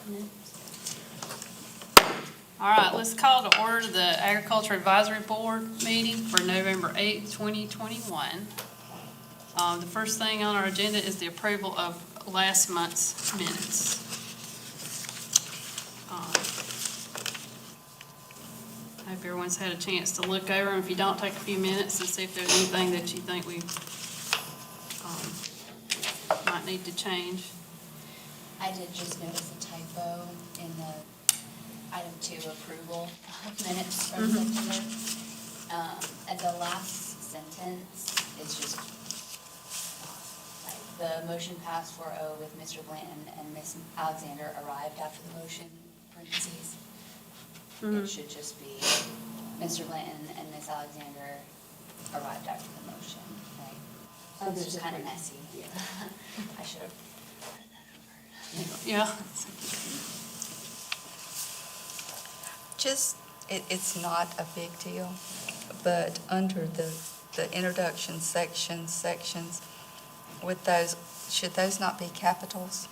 All right, let's call to order the Agriculture Advisory Board meeting for November 8th, 2021. The first thing on our agenda is the approval of last month's minutes. I hope everyone's had a chance to look over them. If you don't, take a few minutes and see if there's anything that you think we might need to change. I did just notice a typo in the item 2 approval minutes from September. At the last sentence, it's just like the motion passed 4-0 with Mr. Blanton and Ms. Alexander arrived after the motion, parentheses. It should just be Mr. Blanton and Ms. Alexander arrived after the motion, right? So it's just kind of messy. Yeah. I should have read that over. Yeah. Just, it's not a big deal, but under the introduction sections, with those, should those not be capitals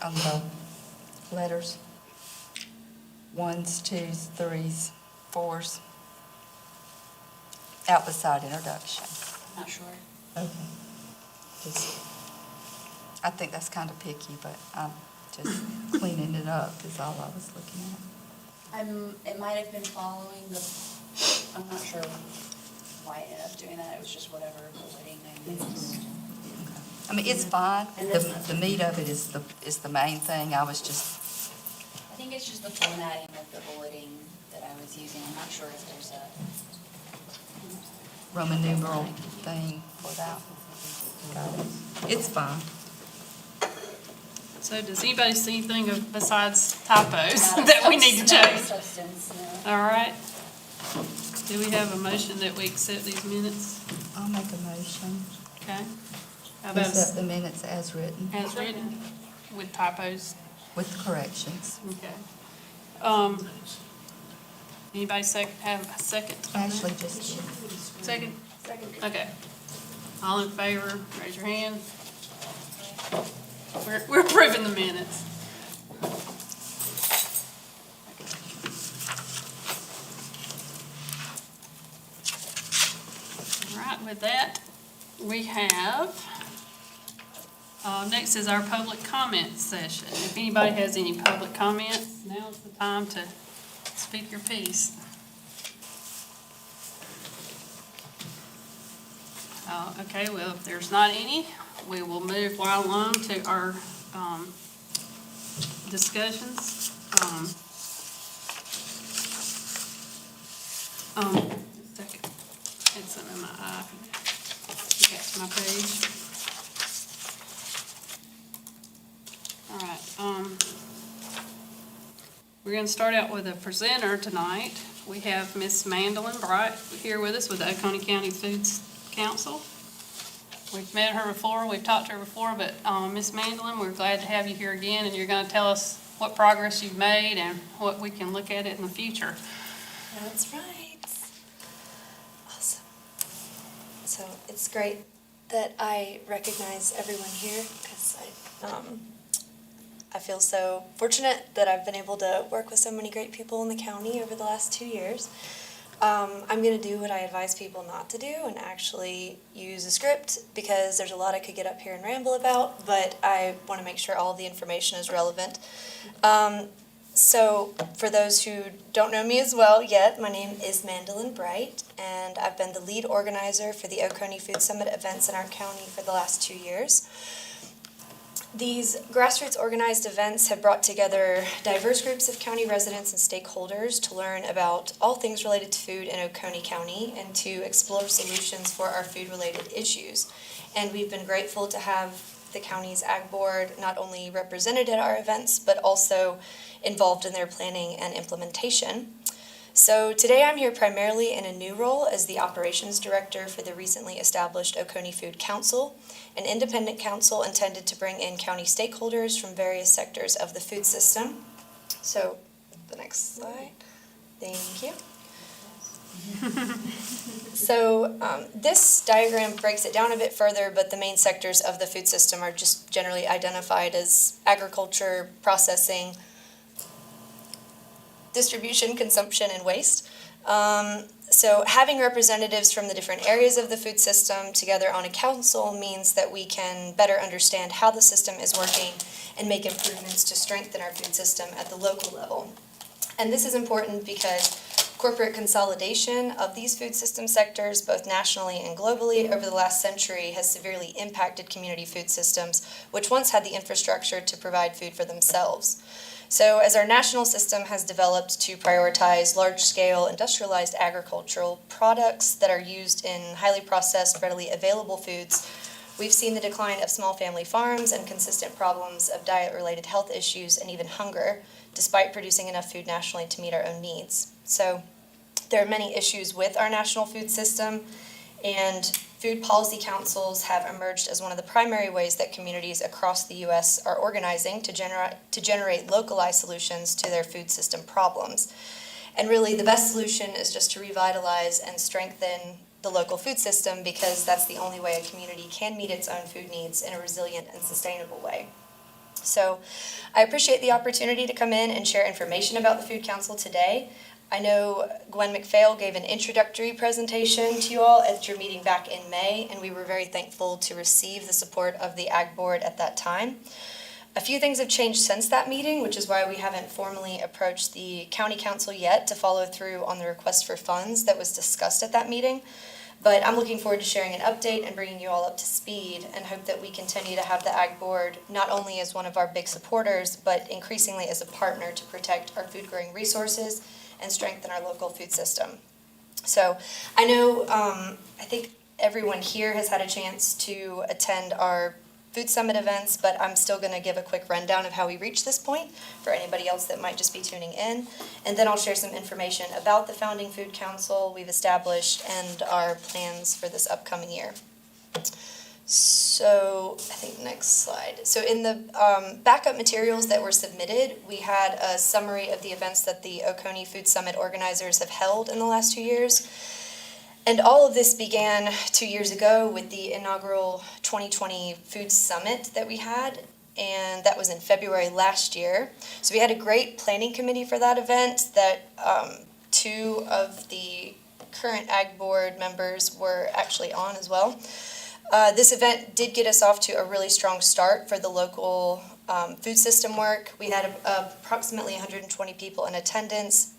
on the letters? 1s, 2s, 3s, 4s, out beside introduction. I'm not sure. Okay. I think that's kind of picky, but I'm just cleaning it up is all I was looking at. It might have been following I'm not sure why I ended up doing that. It was just whatever wording I used. I mean, it's fine. The meat of it is the main thing. I was just. I think it's just the formatting of the bulleting that I was using. I'm not sure if there's a Roman numeral thing for that. Got it. It's fine. So does anybody see anything besides typos that we need to change? Substance, no. All right. Do we have a motion that we accept these minutes? I'll make a motion. Okay. How about Accept the minutes as written as written with typos? with corrections. Okay. Anybody have a second? Actually, just Second? Second. Okay. All in favor, raise your hand. We're approving the minutes. All right, with that, we have, next is our public comment session. If anybody has any public comments, now's the time to speak your piece. Okay, well, if there's not any, we will move right along to our discussions. Second. Had something in my eye. Got my page. All right. We're going to start out with a presenter tonight. We have Miss Mandolin Bright here with us with the Oconee County Foods Council. We've met her before, we've talked to her before, but Miss Mandolin, we're glad to have you here again, and you're going to tell us what progress you've made and what we can look at it in the future. That's right. Awesome. So it's great that I recognize everyone here because I feel so fortunate that I've been able to work with so many great people in the county over the last 2 years. I'm going to do what I advise people not to do and actually use a script because there's a lot I could get up here and ramble about, but I want to make sure all the information is relevant. So for those who don't know me as well yet, my name is Mandolin Bright, and I've been the lead organizer for the Oconee Food Summit events in our county for the last 2 years. These grassroots organized events have brought together diverse groups of county residents and stakeholders to learn about all things related to food in Oconee County and to explore solutions for our food-related issues. And we've been grateful to have the county's Ag Board not only represented at our events, but also involved in their planning and implementation. So today I'm here primarily in a new role as the operations director for the recently established Oconee Food Council, an independent council intended to bring in county stakeholders from various sectors of the food system. So the next slide. Thank you. So this diagram breaks it down a bit further, but the main sectors of the food system are just generally identified as agriculture, processing, distribution, consumption, and waste. So having representatives from the different areas of the food system together on a council means that we can better understand how the system is working and make improvements to strengthen our food system at the local level. And this is important because corporate consolidation of these food system sectors, both nationally and globally, over the last century has severely impacted community food systems, which once had the infrastructure to provide food for themselves. So as our national system has developed to prioritize large-scale industrialized agricultural products that are used in highly processed, readily available foods, we've seen the decline of small family farms and consistent problems of diet-related health issues and even hunger, despite producing enough food nationally to meet our own needs. So there are many issues with our national food system, and food policy councils have emerged as one of the primary ways that communities across the U.S. are organizing to generate localized solutions to their food system problems. And really, the best solution is just to revitalize and strengthen the local food system, because that's the only way a community can meet its own food needs in a resilient and sustainable way. So I appreciate the opportunity to come in and share information about the Food Council today. I know Gwen McPhail gave an introductory presentation to you all at your meeting back in May, and we were very thankful to receive the support of the Ag Board at that time. A few things have changed since that meeting, which is why we haven't formally approached the County Council yet to follow through on the request for funds that was discussed at that meeting. But I'm looking forward to sharing an update and bringing you all up to speed, and hope that we continue to have the Ag Board not only as one of our big supporters, but increasingly as a partner to protect our food-growing resources and strengthen our local food system. So I know, I think everyone here has had a chance to attend our Food Summit events, but I'm still going to give a quick rundown of how we reached this point for anybody else that might just be tuning in. And then I'll share some information about the Founding Food Council we've established and our plans for this upcoming year. So I think next slide. So in the backup materials that were submitted, we had a summary of the events that the Oconee Food Summit organizers have held in the last 2 years. And all of this began 2 years ago with the inaugural 2020 Food Summit that we had, and that was in February last year. So we had a great planning committee for that event that 2 of the current Ag Board members were actually on as well. This event did get us off to a really strong start for the local food system work. We had approximately 120 people in attendance,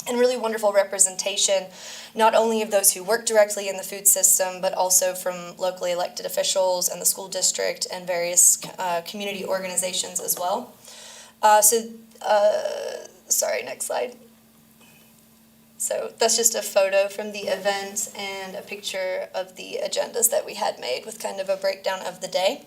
and really wonderful representation, not only of those who work directly in the food system, but also from locally elected officials and the school district and various community organizations as well. Sorry, next slide. So that's just a photo from the event and a picture of the agendas that we had made with kind of a breakdown of the day.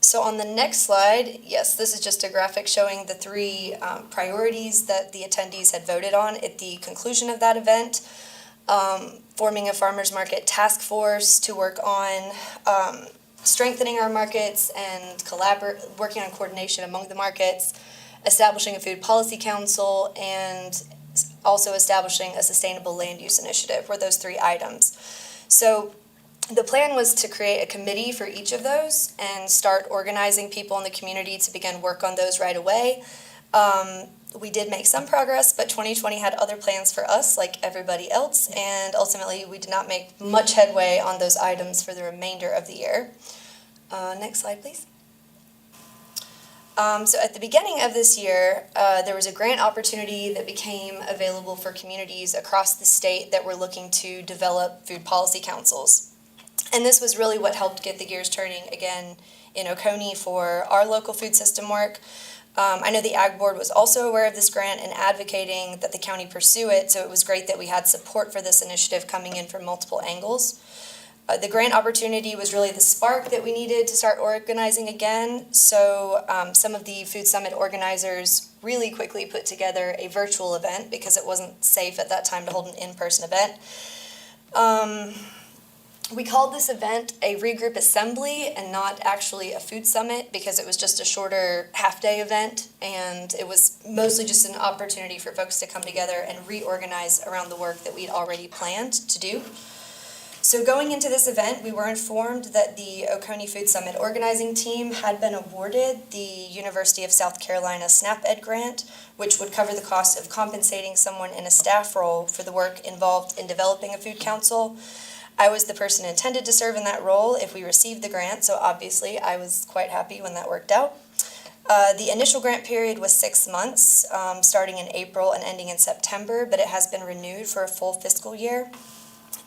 So on the next slide, yes, this is just a graphic showing the 3 priorities that the attendees had voted on at the conclusion of that event. Forming a farmers market task force to work on strengthening our markets and working on coordination among the markets, establishing a food policy council, and also establishing a sustainable land use initiative were those 3 items. So the plan was to create a committee for each of those and start organizing people in the community to begin work on those right away. We did make some progress, but 2020 had other plans for us, like everybody else, and ultimately we did not make much headway on those items for the remainder of the year. Next slide, please. So at the beginning of this year, there was a grant opportunity that became available for communities across the state that were looking to develop food policy councils. And this was really what helped get the gears turning again in Oconee for our local food system work. I know the Ag Board was also aware of this grant and advocating that the county pursue it, so it was great that we had support for this initiative coming in from multiple angles. The grant opportunity was really the spark that we needed to start organizing again, so some of the Food Summit organizers really quickly put together a virtual event because it wasn't safe at that time to hold an in-person event. We called this event a regroup assembly and not actually a food summit because it was just a shorter half-day event, and it was mostly just an opportunity for folks to come together and reorganize around the work that we'd already planned to do. So going into this event, we were informed that the Oconee Food Summit organizing team had been awarded the University of South Carolina SNAP Ed grant, which would cover the cost of compensating someone in a staff role for the work involved in developing a food council. I was the person intended to serve in that role if we received the grant, so obviously I was quite happy when that worked out. The initial grant period was 6 months, starting in April and ending in September, but it has been renewed for a full fiscal year.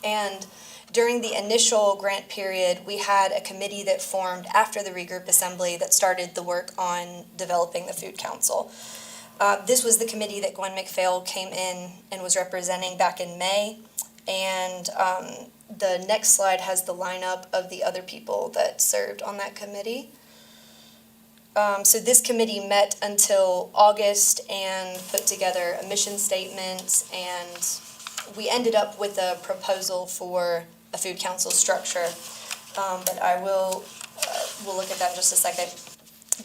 And during the initial grant period, we had a committee that formed after the regroup assembly that started the work on developing the food council. This was the committee that Gwen McPhail came in and was representing back in May, and the next slide has the lineup of the other people that served on that committee. So this committee met until August and put together a mission statement, and we ended up with a proposal for a food council structure. But we'll look at that in just a second.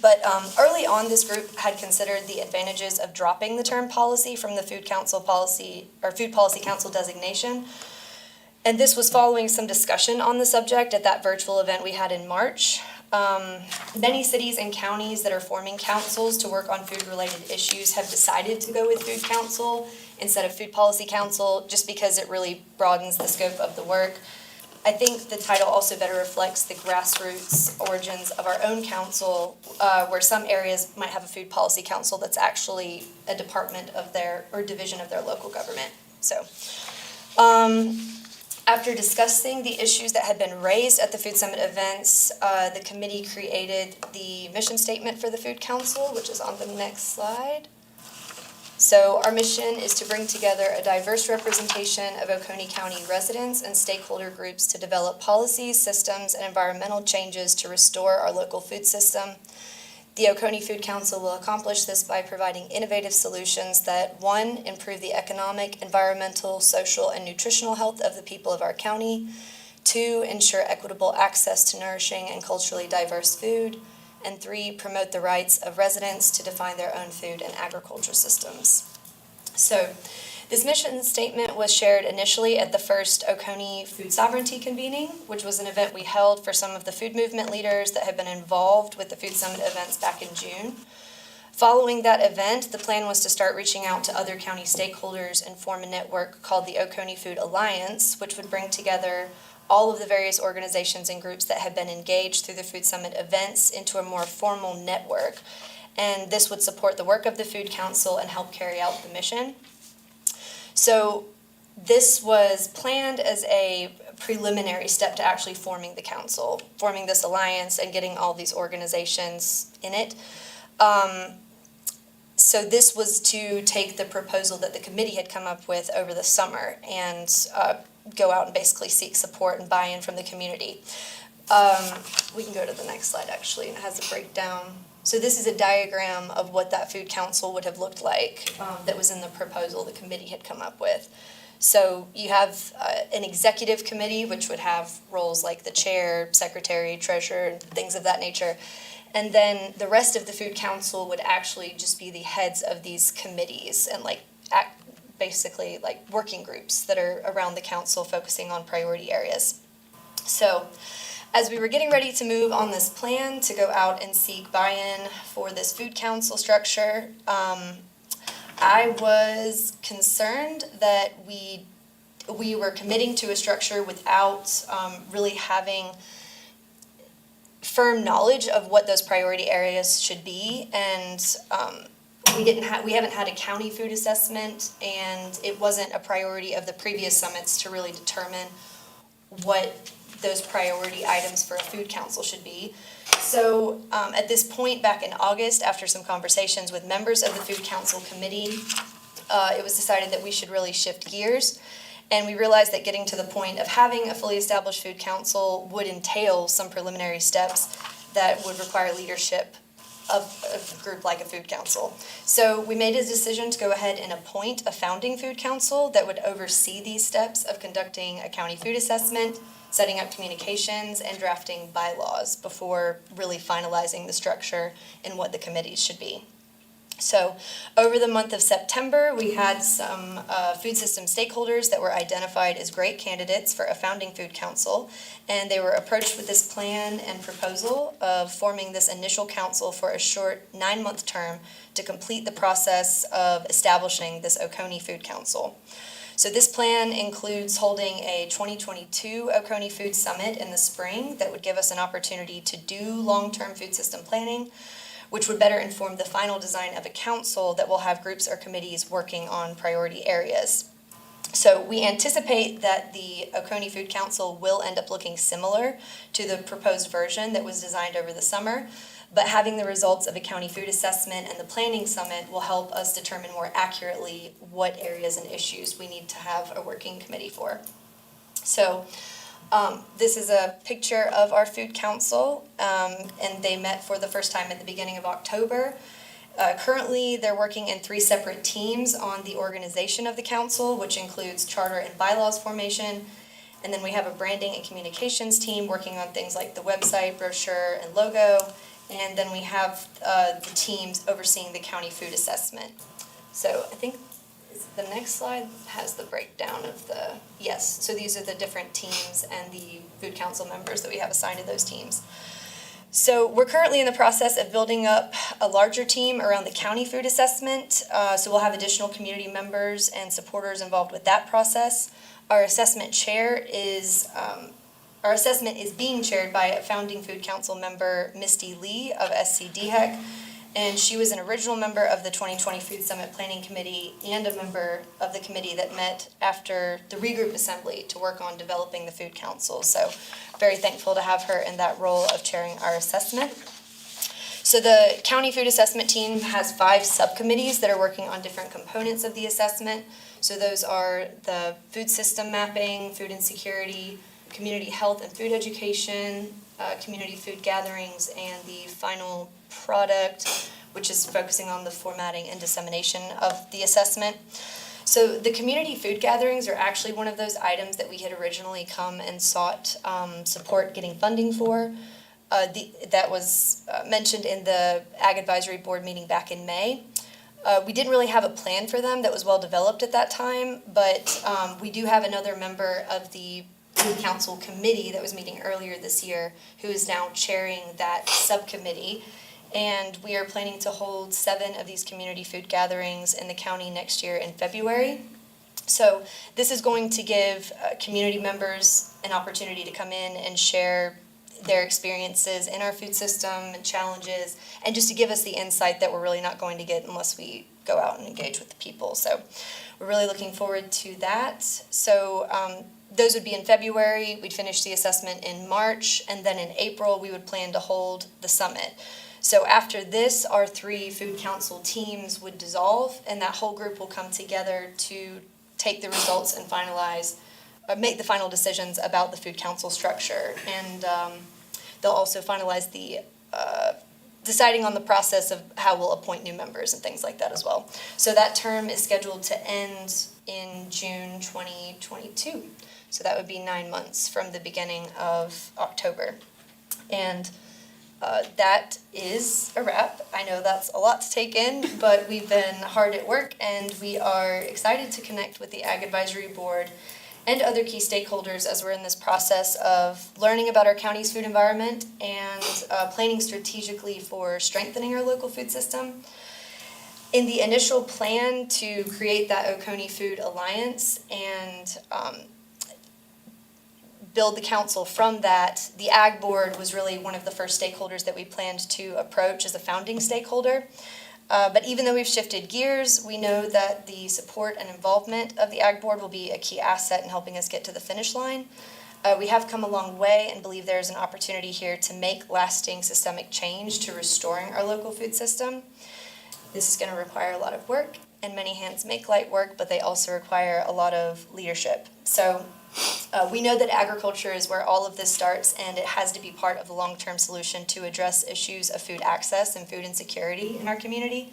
But early on, this group had considered the advantages of dropping the term policy from the food council policy or food policy council designation. And this was following some discussion on the subject at that virtual event we had in March. Many cities and counties that are forming councils to work on food-related issues have decided to go with food council instead of food policy council, just because it really broadens the scope of the work. I think the title also better reflects the grassroots origins of our own council, where some areas might have a food policy council that's actually a department of their, or division of their local government. So, after discussing the issues that had been raised at the Food Summit events, the committee created the mission statement for the Food Council, which is on the next slide. So our mission is to bring together a diverse representation of Oconee County residents and stakeholder groups to develop policies, systems, and environmental changes to restore our local food system. The Oconee Food Council will accomplish this by providing innovative solutions that, 1, improve the economic, environmental, social, and nutritional health of the people of our county, 2, ensure equitable access to nourishing and culturally diverse food, and 3, promote the rights of residents to define their own food and agriculture systems. So, this mission statement was shared initially at the first Oconee Food Sovereignty convening, which was an event we held for some of the food movement leaders that had been involved with the Food Summit events back in June. Following that event, the plan was to start reaching out to other county stakeholders and form a network called the Oconee Food Alliance, which would bring together all of the various organizations and groups that had been engaged through the Food Summit events into a more formal network. And this would support the work of the Food Council and help carry out the mission. So this was planned as a preliminary step to actually forming the council, forming this alliance and getting all these organizations in it. So this was to take the proposal that the committee had come up with over the summer and go out and basically seek support and buy-in from the community. We can go to the next slide, actually, and it has a breakdown. So this is a diagram of what that food council would have looked like that was in the proposal the committee had come up with. So you have an executive committee, which would have roles like the chair, secretary, treasurer, and things of that nature. And then the rest of the food council would actually just be the heads of these committees and basically like working groups that are around the council focusing on priority areas. So as we were getting ready to move on this plan to go out and seek buy-in for this food council structure, I was concerned that we were committing to a structure without really having firm knowledge of what those priority areas should be, and we haven't had a county food assessment, and it wasn't a priority of the previous summits to really determine what those priority items for a food council should be. So at this point back in August, after some conversations with members of the food council committee, it was decided that we should really shift gears. And we realized that getting to the point of having a fully established food council would entail some preliminary steps that would require leadership of a group like a food council. So we made a decision to go ahead and appoint a founding food council that would oversee these steps of conducting a county food assessment, setting up communications, and drafting bylaws before really finalizing the structure and what the committees should be. So over the month of September, we had some food system stakeholders that were identified as great candidates for a founding food council, and they were approached with this plan and proposal of forming this initial council for a short 9-month term to complete the process of establishing this Oconee Food Council. So this plan includes holding a 2022 Oconee Food Summit in the spring that would give us an opportunity to do long-term food system planning, which would better inform the final design of a council that will have groups or committees working on priority areas. So we anticipate that the Oconee Food Council will end up looking similar to the proposed version that was designed over the summer, but having the results of a county food assessment and the planning summit will help us determine more accurately what areas and issues we need to have a working committee for. So this is a picture of our food council, and they met for the first time at the beginning of October. Currently, they're working in 3 separate teams on the organization of the council, which includes charter and bylaws formation. And then we have a branding and communications team working on things like the website, brochure, and logo. And then we have the teams overseeing the county food assessment. So I think the next slide has the breakdown of yes, so these are the different teams and the food council members that we have assigned to those teams. So we're currently in the process of building up a larger team around the county food assessment. So we'll have additional community members and supporters involved with that process. Our assessment is being chaired by a founding food council member, Misty Lee of SCDHEC. And she was an original member of the 2020 Food Summit Planning Committee and a member of the committee that met after the regroup assembly to work on developing the food council. So very thankful to have her in that role of chairing our assessment. So the county food assessment team has 5 subcommittees that are working on different components of the assessment. So those are the food system mapping, food insecurity, community health and food education, community food gatherings, and the final product, which is focusing on the formatting and dissemination of the assessment. So the community food gatherings are actually one of those items that we had originally come and sought support getting funding for. That was mentioned in the Ag Advisory Board meeting back in May. We didn't really have a plan for them that was well developed at that time, but we do have another member of the Food Council Committee that was meeting earlier this year who is now chairing that subcommittee. And we are planning to hold 7 of these community food gatherings in the county next year in February. So this is going to give community members an opportunity to come in and share their experiences in our food system and challenges, and just to give us the insight that we're really not going to get unless we go out and engage with the people. So we're really looking forward to that. So those would be in February. We'd finish the assessment in March, and then in April we would plan to hold the summit. So after this, our 3 food council teams would dissolve, and that whole group will come together to take the results and make the final decisions about the food council structure. And they'll also finalize the deciding on the process of how we'll appoint new members and things like that as well. So that term is scheduled to end in June 2022. So that would be 9 months from the beginning of October. And that is a wrap. I know that's a lot to take in, but we've been hard at work, and we are excited to connect with the Ag Advisory Board and other key stakeholders as we're in this process of learning about our county's food environment and planning strategically for strengthening our local food system. In the initial plan to create that Oconee Food Alliance and build the council from that, the Ag Board was really one of the first stakeholders that we planned to approach as a founding stakeholder. But even though we've shifted gears, we know that the support and involvement of the Ag Board will be a key asset in helping us get to the finish line. We have come a long way and believe there's an opportunity here to make lasting systemic change to restoring our local food system. This is going to require a lot of work, and many hands make light work, but they also require a lot of leadership. So we know that agriculture is where all of this starts, and it has to be part of the long-term solution to address issues of food access and food insecurity in our community.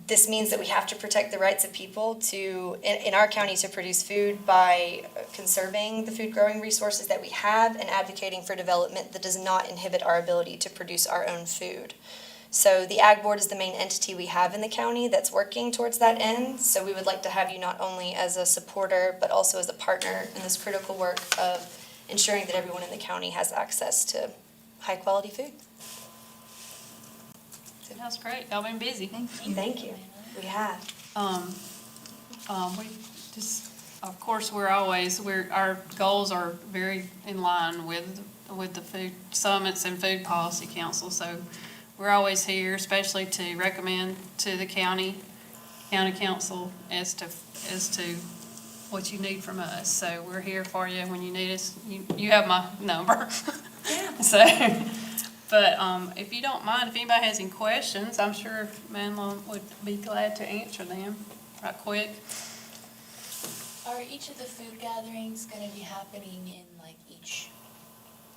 this means that we have to protect the rights of people to, in our county, to produce food by conserving the food growing resources that we have and advocating for development that does not inhibit our ability to produce our own food. So the Ag Board is the main entity we have in the county that's working towards that end. So we would like to have you not only as a supporter, but also as a partner in this critical work of ensuring that everyone in the county has access to high-quality food. That's great. Y'all been busy. Thank you. We have. We just, of course, our goals are very in line with the food summits and food policy council. So we're always here, especially to recommend to the county council as to what you need from us. So we're here for you when you need us. You have my number. Yeah. So, but if you don't mind, if anybody has any questions, I'm sure Madeline would be glad to answer them right quick. Are each of the food gatherings going to be happening in like each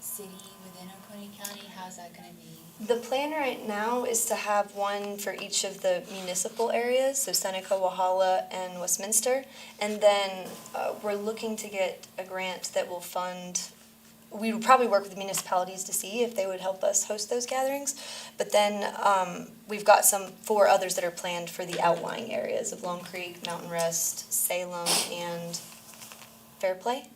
city within Oconee County? How's that going to be? The plan right now is to have one for each of the municipal areas, so Seneca, Walhalla, and Westminster. And then we're looking to get a grant that will fund, we would probably work with the municipalities to see if they would help us host those gatherings. But then we've got 4 others that are planned for the outlying areas of Long Creek, Mountain Rest, Salem, and Fairplay.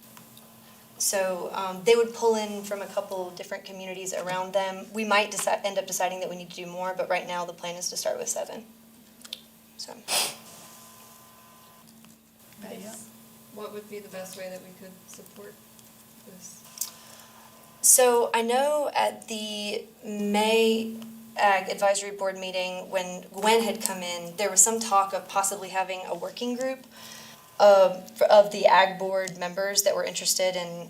So they would pull in from a couple different communities around them. We might end up deciding that we need to do more, but right now the plan is to start with 7. So. What would be the best way that we could support this? So I know at the May Ag Advisory Board meeting, when Gwen had come in, there was some talk of possibly having a working group of the Ag Board members that were interested in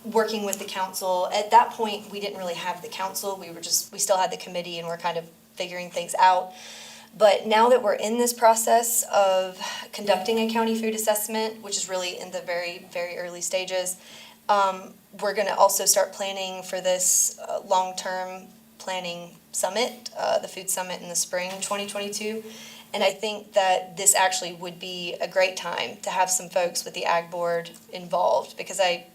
working with the council. At that point, we didn't really have the council. We still had the committee and we're kind of figuring things out. But now that we're in this process of conducting a county food assessment, which is really in the very, very early stages, we're going to also start planning for this long-term planning summit, the food summit in the spring 2022. And I think that this actually would be a great time to have some folks with the Ag Board involved, because I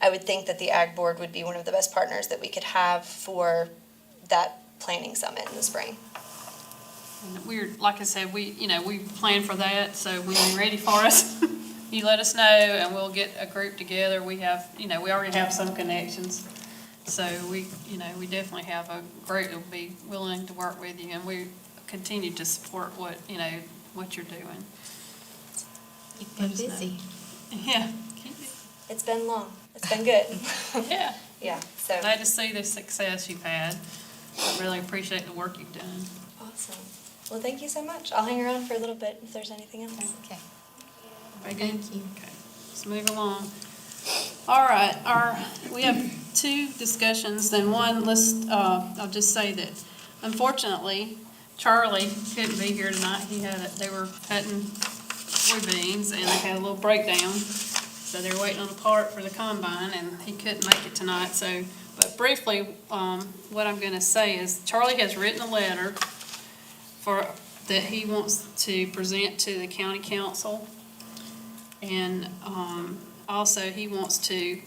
would think that the Ag Board would be one of the best partners that we could have for that planning summit in the spring. And we're, like I said, we plan for that, so when you're ready for us, you let us know and we'll get a group together. We have, we already have some connections. So we definitely have a group that will be willing to work with you, and we continue to support what you're doing. You've been Let us know. busy. Yeah. It's been long. It's been good. Yeah. Yeah, so. Glad to see the success you've had. I really appreciate the work you've done. Awesome. Well, thank you so much. I'll hang around for a little bit if there's anything else. Okay. Very good. Thank you. Okay, let's move along. All right, we have 2 discussions, then one, I'll just say that unfortunately, Charlie couldn't be here tonight. They were cutting soybeans and they had a little breakdown. So they're waiting on a part for the combine and he couldn't make it tonight. So, but briefly, what I'm gonna say is Charlie has written a letter that he wants to present to the county council. And also he wants to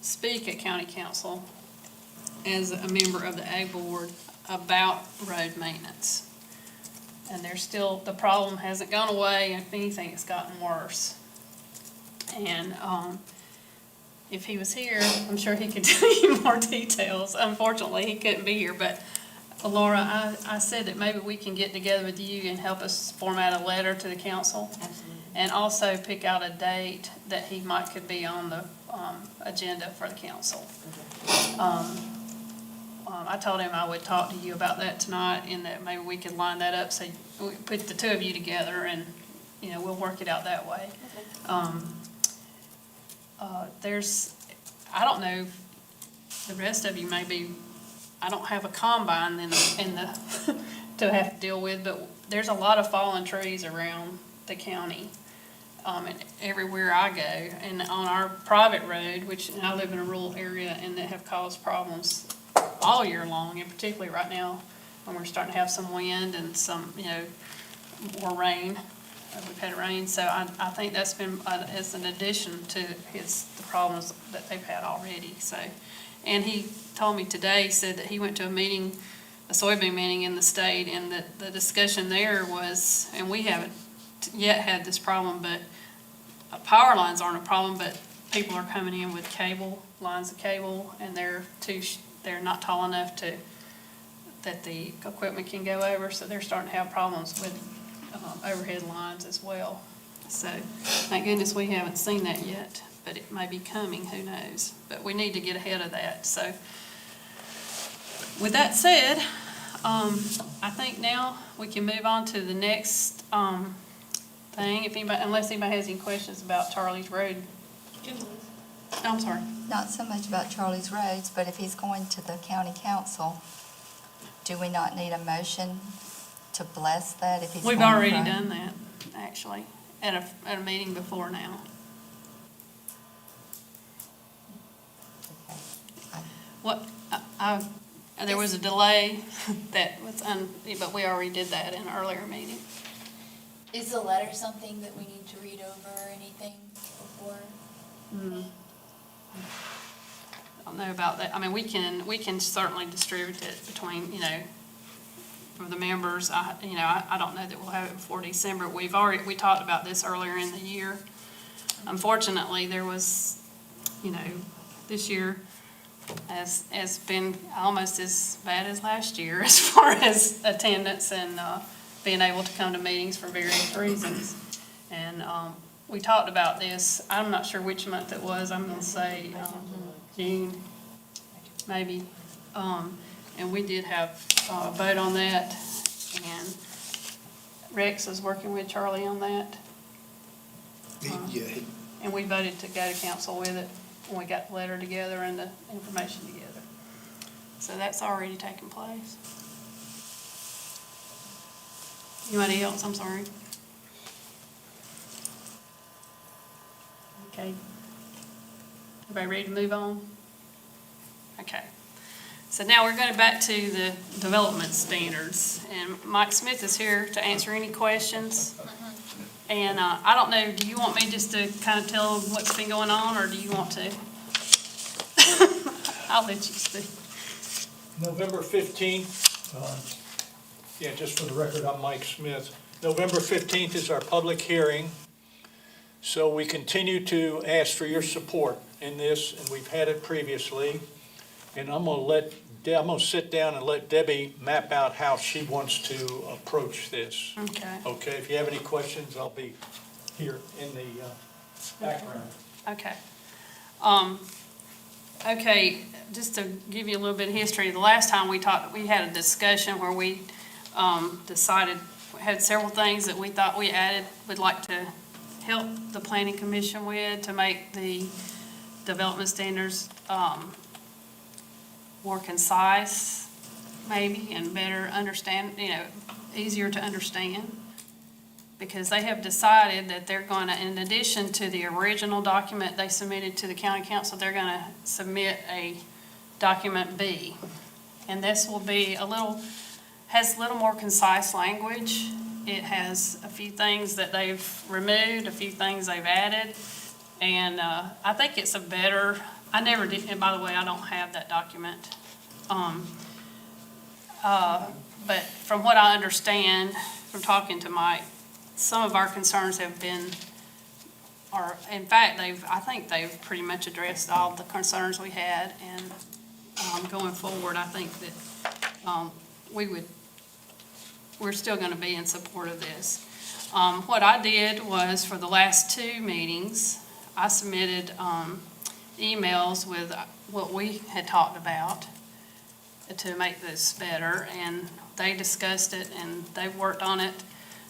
speak at county council as a member of the Ag Board about road maintenance. And the problem hasn't gone away, and if anything, it's gotten worse. And if he was here, I'm sure he could tell you more details. Unfortunately, he couldn't be here, but Laura, I said that maybe we can get together with you and help us format a letter to the council. Absolutely. And also pick out a date that he could be on the agenda for the council. I told him I would talk to you about that tonight, and that maybe we could line that up so we put the 2 of you together, and we'll work it out that way. I don't know, the rest of you maybe, I don't have a combine in the to have to deal with, but there's a lot of fallen trees around the county. And everywhere I go, and on our private road, which I live in a rural area, and that have caused problems all year long, and particularly right now when we're starting to have some wind and some, more rain. We've had rain, so I think that's been, as an addition to the problems that they've had already, so. And he told me today, said that he went to a meeting, a soybean meeting in the state, and that the discussion there was, and we haven't yet had this problem, but power lines aren't a problem, but people are coming in with lines of cable, and they're not tall enough that the equipment can go over, so they're starting to have problems with overhead lines as well. So, thank goodness we haven't seen that yet, but it may be coming, who knows? But we need to get ahead of that, so. With that said, I think now we can move on to the next, thing, unless anybody has any questions about Charlie's Road. I'm sorry. Not so much about Charlie's Roads, but if he's going to the county council, do we not need a motion to bless that if he's going? We've already done that, actually, at a meeting before now. What, there was a delay that was, but we already did that in an earlier meeting. Is the letter something that we need to read over or anything before? I don't know about that. I mean, we can certainly distribute it between, for the members. I don't know that we'll have it before December. We talked about this earlier in the year. Unfortunately, there was, this year has been almost as bad as last year as far as attendance and being able to come to meetings for various reasons. And we talked about this. I'm not sure which month it was. I'm going to say June, maybe. And we did have a vote on that. And Rex was working with Charlie on that. Yeah, And we voted to go to council with it when we got the letter together and the information together. So that's already taken place. Anybody else? I'm sorry. Okay. Everybody ready to move on? Okay. So now we're going back to the development standards. And Mike Smith is here to answer any questions. And I don't know, do you want me just to kind of tell what's been going on, or do you want to? I'll let you speak. November 15th, just for the record, I'm Mike Smith. November 15th is our public hearing, so we continue to ask for your support in this, and we've had it previously. And I'm going to sit down and let Debbie map out how she wants to approach this. Okay. Okay, if you have any questions, I'll be here in the background. Okay. Okay, just to give you a little bit of history, the last time we talked, we had a discussion where we decided, had several things that we thought we would like to help the planning commission with to make the development standards more concise, maybe, and better understand, easier to understand. Because they have decided that they're going to, in addition to the original document they submitted to the county council, they're going to submit a document B. And this will be has a little more concise language. It has a few things that they've removed, a few things they've added. And I think it's a better, I never did, and by the way, I don't have that document. But from what I understand from talking to Mike, some of our concerns have been, or in fact, I think they've pretty much addressed all the concerns we had. And going forward, I think that we're still going to be in support of this. What I did was, for the last two meetings, I submitted emails with what we had talked about to make this better, and they discussed it, and they've worked on it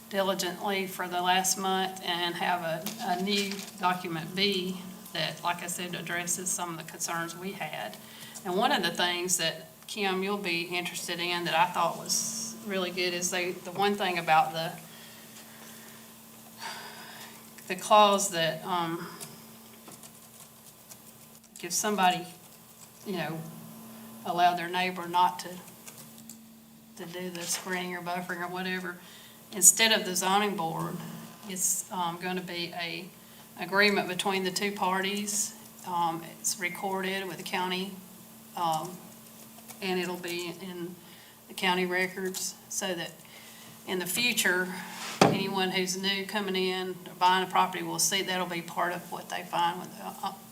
diligently for the last month and have a new document B that, like I said, addresses some of the concerns we had. And one of the things that, Kim, you'll be interested in that I thought was really good is the one thing about the clause that if somebody, allow their neighbor not to to do the screening or buffering or whatever, instead of the zoning board, it's going to be a agreement between the two parties. It's recorded with the county, and it'll be in the county records, so that in the future, anyone who's new coming in, or buying a property will see that'll be part of what they find with,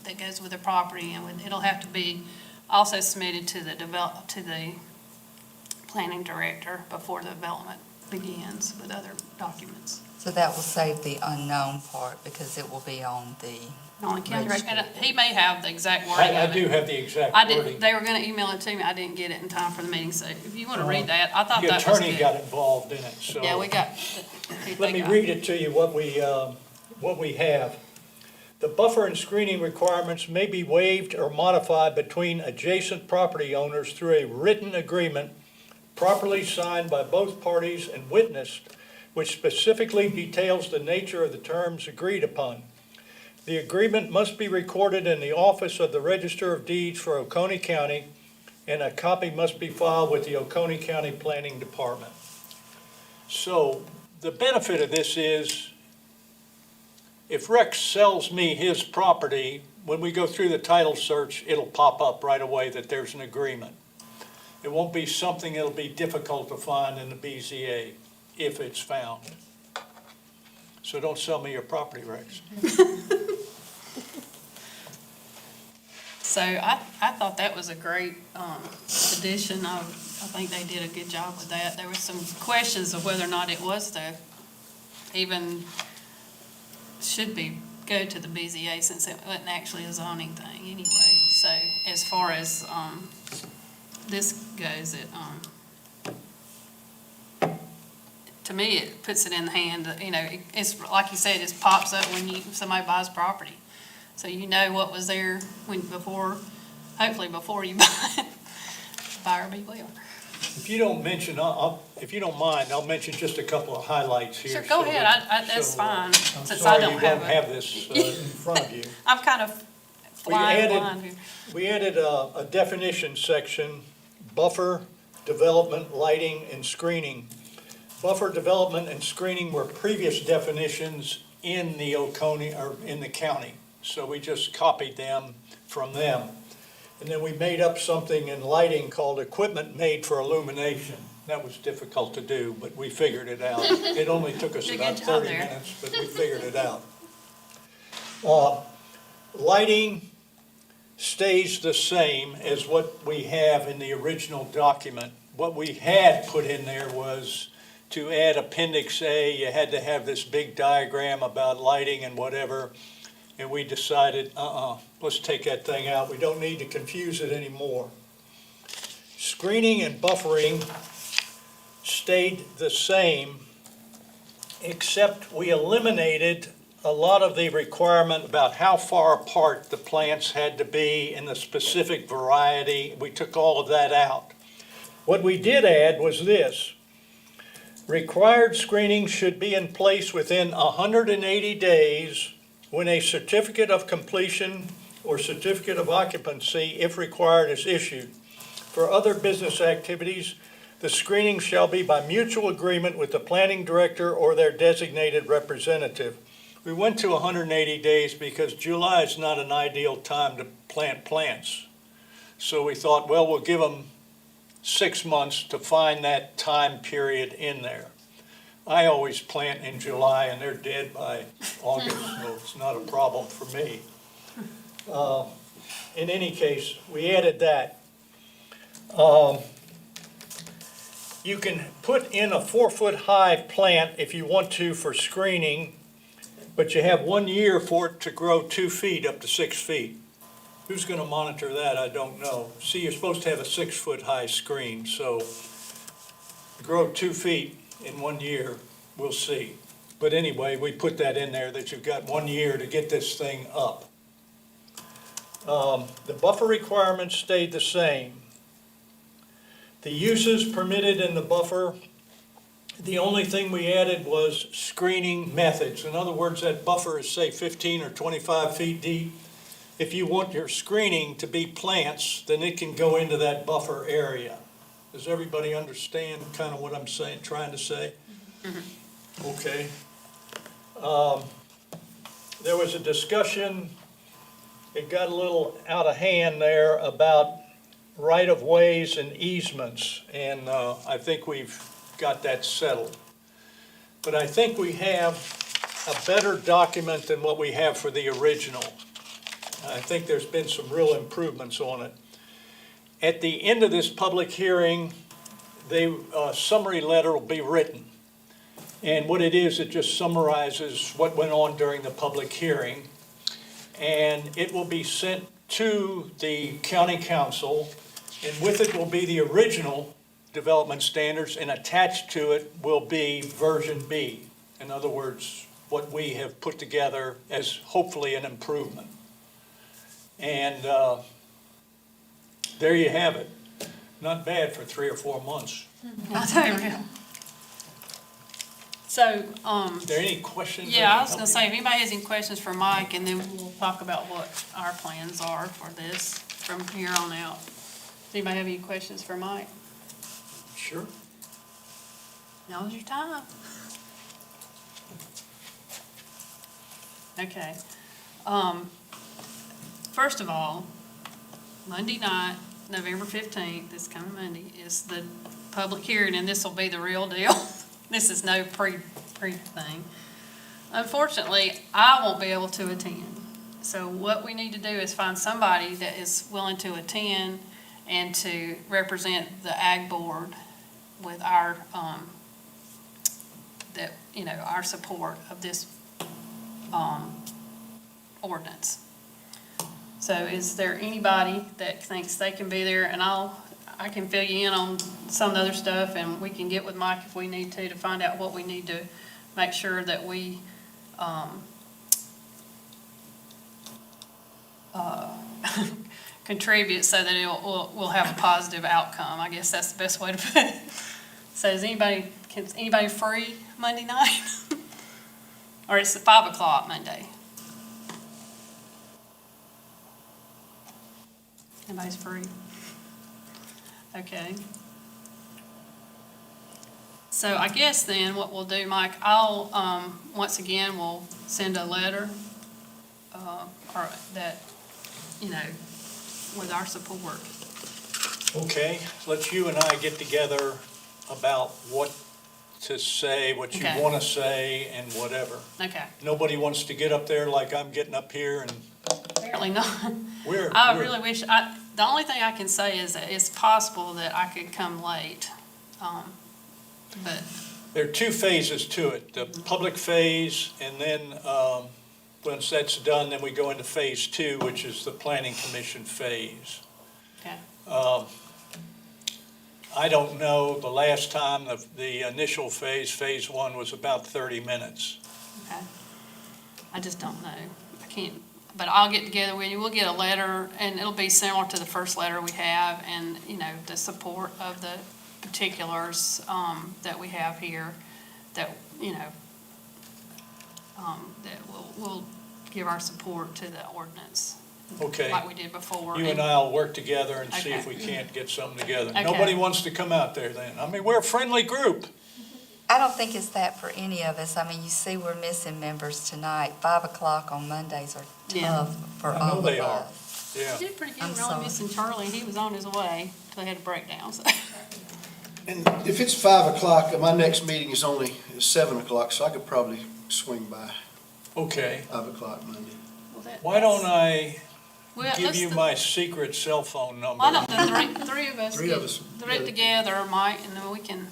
that goes with the property, and it'll have to be also submitted to the planning director before the development begins with other documents. So that will save the unknown part because it will be on the, On the county record, and he may have the exact wording I of do it. have the exact I wording. didn't, they were gonna email it to me, I didn't get it in time for the meeting, so if you wanna read that, I thought The that was attorney good. got involved in it, so. Yeah, we got. Let me read it to you, what we have. The buffer and screening requirements may be waived or modified between adjacent property owners through a written agreement properly signed by both parties and witnessed, which specifically details the nature of the terms agreed upon. The agreement must be recorded in the office of the Register of Deeds for Oconee County, and a copy must be filed with the Oconee County Planning Department. So the benefit of this is, if Rex sells me his property, when we go through the title search, it'll pop up right away that there's an agreement. It won't be something that'll be difficult to find in the BZA, if it's found. So don't sell me your property, Rex. So I thought that was a great addition. I think they did a good job with that. There were some questions of whether or not it was should go to the BZA, since it wasn't actually a zoning thing anyway. So as far as this goes, to me, it puts it in the hand, it's like you said, it pops up when somebody buys property. So you know what was there hopefully before you buy it. Buyer beware. If you don't mention, if you don't mind, I'll mention just a couple of highlights here. Sure, go so ahead, that- that's so, fine, I'm since sorry I don't you have don't it. have this in front of you. I'm kind of flying blind here. We added a definition section, buffer, development, lighting, and screening. Buffer, development, and screening were previous definitions in the Oconee, or in the county. So we just copied them from them. And then we made up something in lighting called equipment made for illumination. That was difficult to do, but we figured it out. It only took us Did a about good job 30 there. minutes, but we figured it out. Lighting stays the same as what we have in the original document. What we had put in there was to add Appendix A, you had to have this big diagram about lighting and whatever, and we decided, let's take that thing out. We don't need to confuse it anymore. Screening and buffering stayed the same, except we eliminated a lot of the requirement about how far apart the plants had to be and the specific variety. We took all of that out. What we did add was this: required screening should be in place within 180 days when a certificate of completion or certificate of occupancy, if required, is issued. For other business activities, the screening shall be by mutual agreement with the planning director or their designated representative. We went to 180 days because July is not an ideal time to plant plants. So we thought, well, we'll give them 6 months to find that time period in there. I always plant in July and they're dead by August, so it's not a problem for me. In any case, we added that. You can put in a 4-foot-high plant if you want to for screening, but you have 1 year for it to grow 2 feet up to 6 feet. Who's going to monitor that? I don't know. See, you're supposed to have a 6-foot-high screen, so grow 2 feet in 1 year, we'll see. But anyway, we put that in there, that you've got 1 year to get this thing up. The buffer requirements stayed the same. The uses permitted in the buffer, the only thing we added was screening methods. In other words, that buffer is, say, 15 or 25 feet deep. If you want your screening to be plants, then it can go into that buffer area. Does everybody understand kind of what I'm saying, trying to say? Okay. There was a discussion, it got a little out of hand there about right-of-ways and easements, and I think we've got that settled. But I think we have a better document than what we have for the original. I think there's been some real improvements on it. At the end of this public hearing, a summary letter will be written. And what it is, it just summarizes what went on during the public hearing. And it will be sent to the county council, and with it will be the original development standards, and attached to it will be version B. In other words, what we have put together as hopefully an improvement. And there you have it. Not bad for 3 or 4 months. I'll tell you real. So, Is there any questions? yeah, I was gonna say, if anybody has any questions for Mike, and then we'll talk about what our plans are for this from here on out. Does anybody have any questions for Mike? Sure. Now's your time. Okay. First of all, Monday night, November 15th, this coming Monday, is the public hearing, and this will be the real deal. This is no pre thing. Unfortunately, I won't be able to attend. So what we need to do is find somebody that is willing to attend and to represent the Ag Board with our, our support of this, ordinance. So is there anybody that thinks they can be there? And I can fill you in on some of the other stuff, and we can get with Mike if we need to find out what we need to make sure that we, contribute so that we'll have a positive outcome. I guess that's the best way to put it. So is anybody free Monday night? Or it's 5 o'clock Monday? Anybody's free? Okay. So I guess then what we'll do, Mike, I'll, once again, we'll send a letter, or that, with our support. Okay, let's you and I get together about what to say, what you Okay. want to say, and whatever. Okay, Nobody wants to get up there like I'm getting up here, and apparently not. we're. I really wish, the only thing I can say is that it's possible that I could come late. But, There are 2 phases to it, the public phase, and then, once that's done, then we go into phase 2, which is the planning commission phase. okay, I don't know, the last time, the initial phase 1 was about 30 minutes. okay. I just don't know. I can't, but I'll get together with you. We'll get a letter, and it'll be similar to the first letter we have, and, the support of the particulars, that we have here, that, that we'll give our support to the ordinance. Okay. Like we did before. You and I'll work together and see if Okay. we can't get something together. Okay. Nobody wants to come out there then. I mean, we're a friendly group. I don't think it's that for any of us. I mean, you see we're missing members tonight. 5 o'clock on Mondays are Yeah. tough for I know all of they are. us. Yeah. We did pretty good. I'm We're only sorry. missing Charlie, and he was on his way till he had a breakdown, so. And if it's 5 o'clock, my next meeting is only 7 o'clock, so I could probably swing by Okay. 5 o'clock Monday. Why don't I Well, give let's you do- my secret cell phone number? Why don't the three of us Three get of us. it together, Mike, and then we can,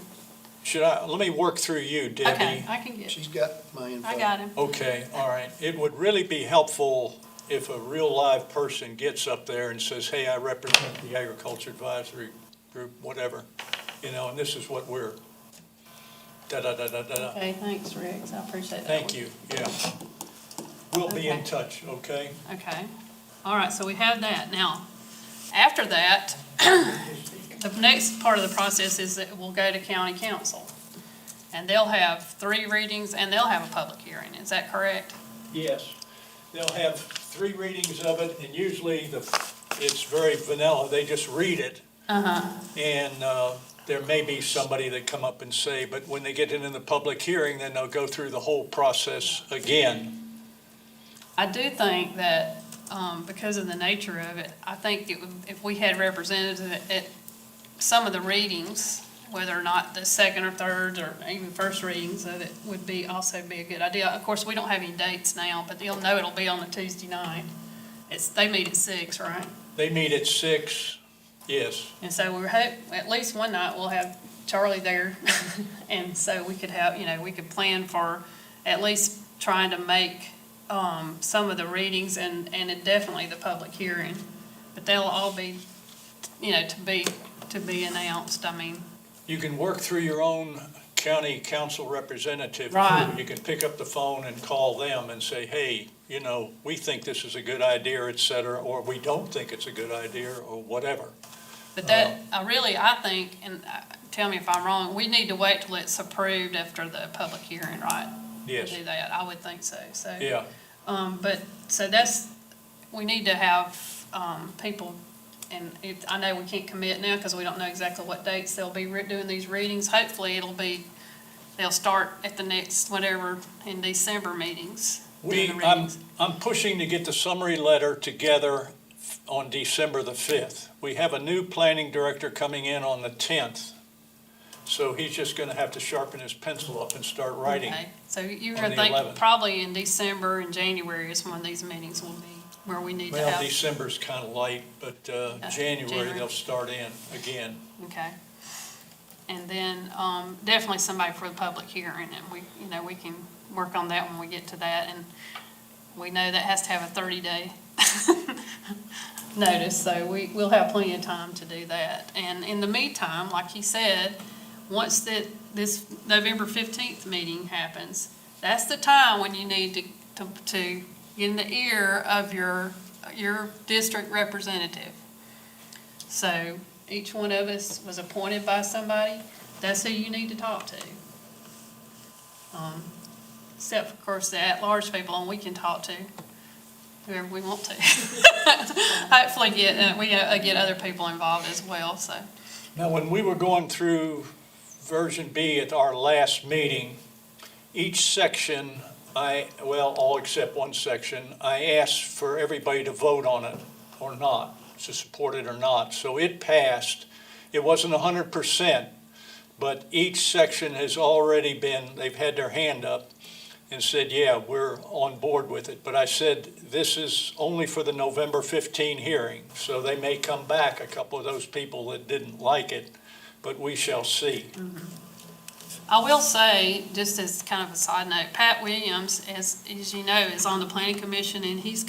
Let me work through you, Debbie. okay, I can get, She's got my info. I got him. Okay, all right. It would really be helpful if a real live person gets up there and says, hey, I represent the Agriculture Advisory Group, whatever, and this is what we're, da-da-da-da-da. Okay, thanks, Rex, I appreciate that. Thank you, yeah. We'll be in Okay. touch, okay? Okay, all right, so we have that. Now, after that, the next part of the process is that we'll go to county council. And they'll have 3 readings, and they'll have a public hearing, is that correct? Yes. They'll have 3 readings of it, and usually it's very vanilla. They just read it, And there may be somebody that come up and say, but when they get into the public hearing, then they'll go through the whole process again. I do think that, because of the nature of it, I think if we had representatives at some of the readings, whether or not the second or third or even first readings of it would also be a good idea. Of course, we don't have any dates now, but you'll know it'll be on a Tuesday night. They meet at 6, right? They meet at 6, yes. And so at least one night we'll have Charlie there. And so we could have, we could plan for at least trying to make some of the readings and definitely the public hearing. But they'll all be, to be announced. I mean, You can work through your own county council representative. Right. You can pick up the phone and call them and say, hey, we think this is a good idea, et cetera, or we don't think it's a good idea, or whatever. but I think, and tell me if I'm wrong, we need to wait till it's approved after the public hearing, right? Yes. To do that, I would think so, so. Yeah, We need to have, people, and I know we can't commit now because we don't know exactly what dates they'll be doing these readings. Hopefully they'll start at the next, whatever, in December meetings. doing the readings. I'm pushing to get the summary letter together on December the 5th. We have a new planning director coming in on the 10th. So he's just gonna have to sharpen his pencil up and start writing. Okay, so you're on gonna the think 11th. probably in December and January is when these meetings will be, where we need to Well, have. December's kind of light, but January January. they'll start in again. Okay. And then, definitely somebody for the public hearing, and we can work on that when we get to that, and we know that has to have a 30-day notice, so we'll have plenty of time to do that. And in the meantime, like he said, once this November 15th meeting happens, that's the time when you need to get in the ear of your district representative. So each one of us was appointed by somebody, that's who you need to talk to. Except, of course, the at-large people, and we can talk to whoever we want to. Hopefully we get other people involved as well, so. Now, when we were going through version B at our last meeting, each section, all except one section, I asked for everybody to vote on it or not, to support it or not. So it passed. It wasn't 100%, but each section has already they've had their hand up and said, yeah, we're on board with it. But I said, this is only for the November 15 hearing, so they may come back, a couple of those people that didn't like it, but we shall see. I will say, just as kind of a side note, Pat Williams, as you know, is on the planning commission, and he's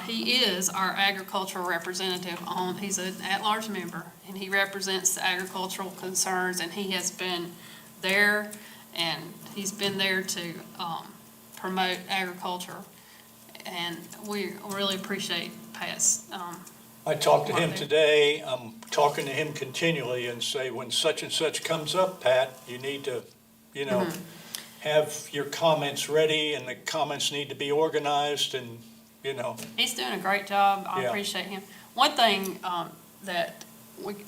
he is our agricultural representative he's an at-large member, and he represents the agricultural concerns, and he has been there, and he's been there to promote agriculture, and we really appreciate Pat's. I talked to him Martha. today. I'm talking to him continually and say, when such and such comes up, Pat, you need to, have your comments ready, and the comments need to be organized, and, He's doing a great job. I Yeah. appreciate him. One thing that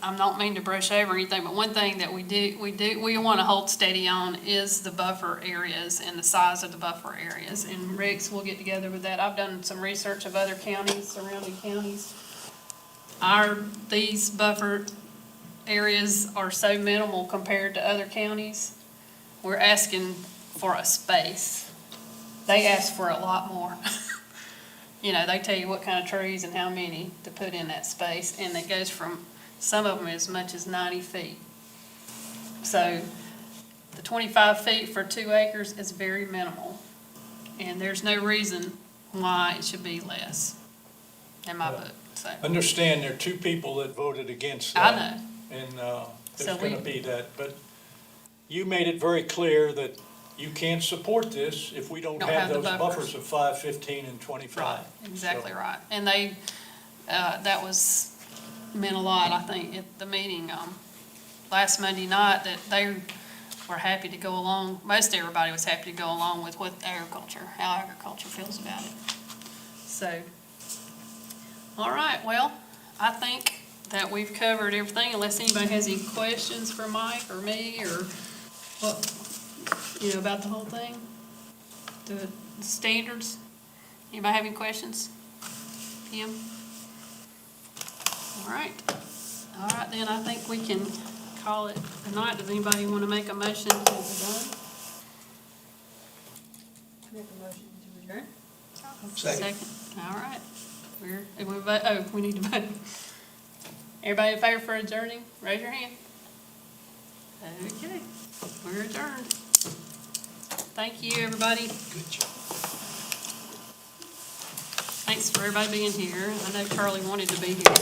I don't mean to brush over anything, but one thing that we want to hold steady on is the buffer areas and the size of the buffer areas. And Rex will get together with that. I've done some research of other counties, surrounding counties. These buffer areas are so minimal compared to other counties. We're asking for a space. They ask for a lot more. They tell you what kind of trees and how many to put in that space, and it goes from some of them as much as 90 feet. So the 25 feet for 2 acres is very minimal, and there's no reason why it should be less in my book, so. understand there are 2 people that voted against I that. know. And So there's we- going to be that. But you made it very clear that you can't support this if we don't have the those buffers. buffers of 5, 15, and 25. Right, exactly So- right. And that meant a lot, I think, at the meeting last Monday night, that they were happy to go along, most everybody was happy to go along with how agriculture feels about it. So, all right, well, I think that we've covered everything, unless anybody has any questions for Mike or me, or what, about the whole thing? The standards? Anybody have any questions? Kim? All right, then I think we can call it a night. Does anybody want to make a motion to adjourn? Make a motion to adjourn? Second. All right. We need to vote. Everybody in favor for adjourning, raise your hand. Okay, we're adjourned. Thank you, everybody. Good job. Thanks for everybody being here. I know Charlie wanted to be here.